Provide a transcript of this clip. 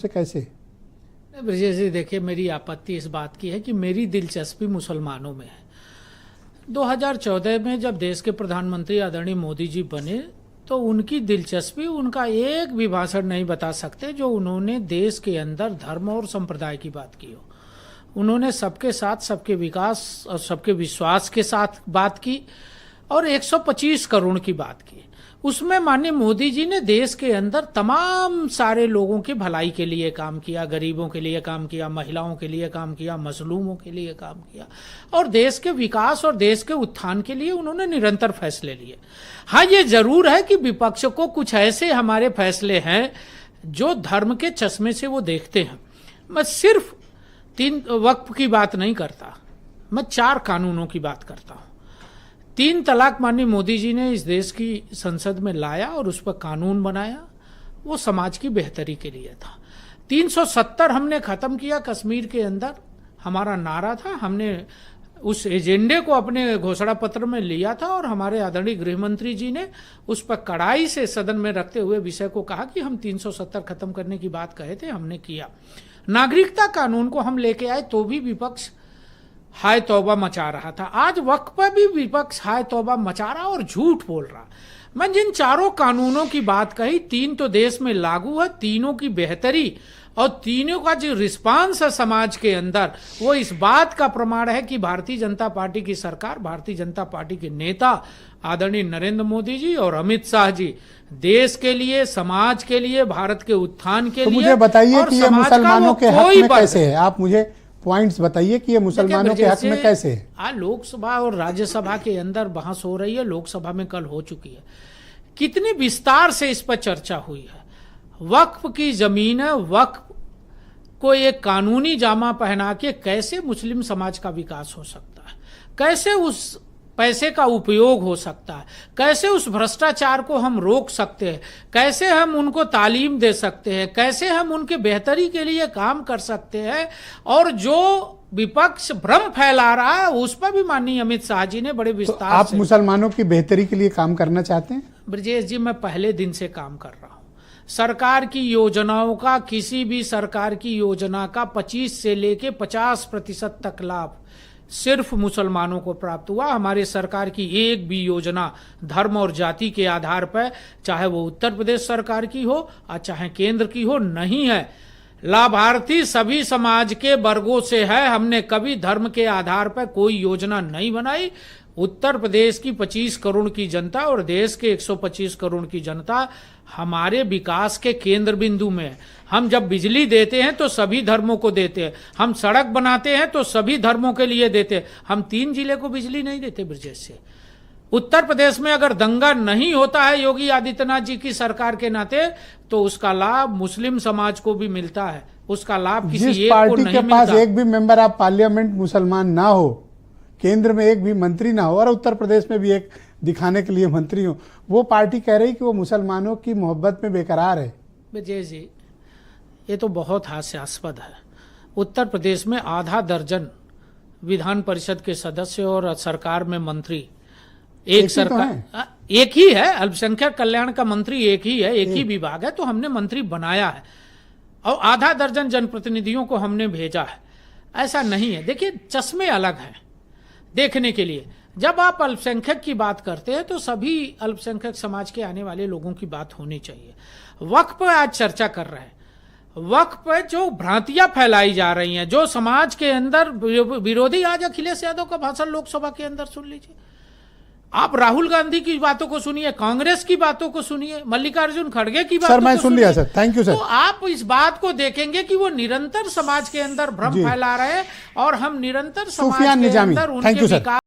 से कैसे? ब्रजेश जी, देखिए, मेरी आपत्ति इस बात की है कि मेरी दिलचस्पी मुसलमानों में है। 2014 में जब देश के प्रधानमंत्री आदरणीय मोदी जी बने तो उनकी दिलचस्पी, उनका एक भी भाषण नहीं बता सकते जो उन्होंने देश के अंदर धर्म और संप्रदाय की बात की हो। उन्होंने सबके साथ, सबके विकास और सबके विश्वास के साथ बात की और 125 करोड़ की बात की। उसमें माननीय मोदी जी ने देश के अंदर तमाम सारे लोगों की भलाई के लिए काम किया, गरीबों के लिए काम किया, महिलाओं के लिए काम किया, मजलूमों के लिए काम किया और देश के विकास और देश के उत्थान के लिए उन्होंने निरंतर फैसले लिए। हाँ, ये जरूर है कि विपक्ष को कुछ ऐसे हमारे फैसले हैं जो धर्म के चश्मे से वो देखते हैं। मैं सिर्फ 3 वक्फ की बात नहीं करता, मैं 4 कानूनों की बात करता हूँ। 3 तलाक माननीय मोदी जी ने इस देश की संसद में लाया और उस पर कानून बनाया, वो समाज की बेहतरी के लिए था। 370 हमने खत्म किया कश्मीर के अंदर, हमारा नारा था, हमने उस एजेंडे को अपने घोषणा पत्र में लिया था और हमारे आदरणीय गृह मंत्री जी ने उस पर कड़ाई से सदन में रखते हुए विषय को कहा कि हम 370 खत्म करने की बात कहे थे, हमने किया। नागरिकता कानून को हम लेके आए तो भी विपक्ष हाय तौबा मचा रहा था। आज वक्फ पर भी विपक्ष हाय तौबा मचा रहा और झूठ बोल रहा। मैं जिन 4 कानूनों की बात कही, 3 तो देश में लागू है, तीनों की बेहतरी और तीनों का जो रिस्पांस है समाज के अंदर, वो इस बात का प्रमाण है कि भारतीय जनता पार्टी की सरकार, भारतीय जनता पार्टी के नेता आदरणीय नरेंद्र मोदी जी और अमित शाह जी देश के लिए, समाज के लिए, भारत के उत्थान के लिए। मुझे बताइए कि ये मुसलमानों के हक में कैसे है? आप मुझे पॉइंट्स बताइए कि ये मुसलमानों के हक में कैसे है? आज लोकसभा और राज्यसभा के अंदर बहस हो रही है, लोकसभा में कल हो चुकी है। कितनी विस्तार से इस पर चर्चा हुई है। वक्फ की जमीन है, वक्फ को एक कानूनी जामा पहना के कैसे मुस्लिम समाज का विकास हो सकता है, कैसे उस पैसे का उपयोग हो सकता है, कैसे उस भ्रष्टाचार को हम रोक सकते हैं, कैसे हम उनको तालीम दे सकते हैं, कैसे हम उनके बेहतरी के लिए काम कर सकते हैं। और जो विपक्ष भ्रम फैला रहा है उस पर भी माननीय अमित शाह जी ने बड़े विस्तार तो आप मुसलमानों की बेहतरी के लिए काम करना चाहते हैं? ब्रजेश जी, मैं पहले दिन से काम कर रहा हूं। सरकार की योजनाओं का, किसी भी सरकार की योजना का 25 से लेके 50% तक लाभ सिर्फ मुसलमानों को प्राप्त हुआ। हमारे सरकार की एक भी योजना धर्म और जाति के आधार पर, चाहे वो उत्तर प्रदेश सरकार की हो और चाहे केंद्र की हो, नहीं है। लाभार्थी सभी समाज के वर्गों से है। हमने कभी धर्म के आधार पर कोई योजना नहीं बनाई। उत्तर प्रदेश की 25 करोड़ की जनता और देश के 125 करोड़ की जनता हमारे विकास के केंद्र बिंदु में है। हम जब बिजली देते हैं तो सभी धर्मों को देते हैं, हम सड़क बनाते हैं तो सभी धर्मों के लिए देते हैं। हम 3 जिले को बिजली नहीं देते ब्रजेश से। उत्तर प्रदेश में अगर दंगा नहीं होता है योगी आदित्यनाथ जी की सरकार के नाते, तो उसका लाभ मुस्लिम समाज को भी मिलता है, उसका लाभ किसी एक को नहीं मिलता। जिस पार्टी के पास एक भी मेंबर ऑफ पार्लियामेंट मुसलमान ना हो, केंद्र में एक भी मंत्री ना हो और उत्तर प्रदेश में भी एक दिखाने के लिए मंत्री हो, वो पार्टी कह रही कि वो मुसलमानों की मोहब्बत में बेकरार है। विजय जी, ये तो बहुत हास्यास्पद है। उत्तर प्रदेश में आधा दर्जन विधान परिषद के सदस्य और सरकार में मंत्री एक सरकार एक ही है। अल्पसंख्यक कल्याण का मंत्री एक ही है, एक ही विभाग है, तो हमने मंत्री बनाया है और आधा दर्जन जनप्रतिनिधियों को हमने भेजा है। ऐसा नहीं है। देखिए, चश्मे अलग हैं देखने के लिए। जब आप अल्पसंख्यक की बात करते हैं तो सभी अल्पसंख्यक समाज के आने वाले लोगों की बात होनी चाहिए। वक्फ पर आज चर्चा कर रहे हैं। वक्फ पर जो भ्रांतियां फैलाई जा रही हैं, जो समाज के अंदर विरोधी, आज अखिलेश यादव का भाषण लोकसभा के अंदर सुन लीजिए। आप राहुल गांधी की बातों को सुनिए, कांग्रेस की बातों को सुनिए, मल्लिकार्जुन खड़गे की बातों को सुनिए। सर, मैं सुन लिया सर, थैंक यू सर। तो आप इस बात को देखेंगे कि वो निरंतर समाज के अंदर भ्रम फैला रहे हैं और हम निरंतर समाज के अंदर उनके विकास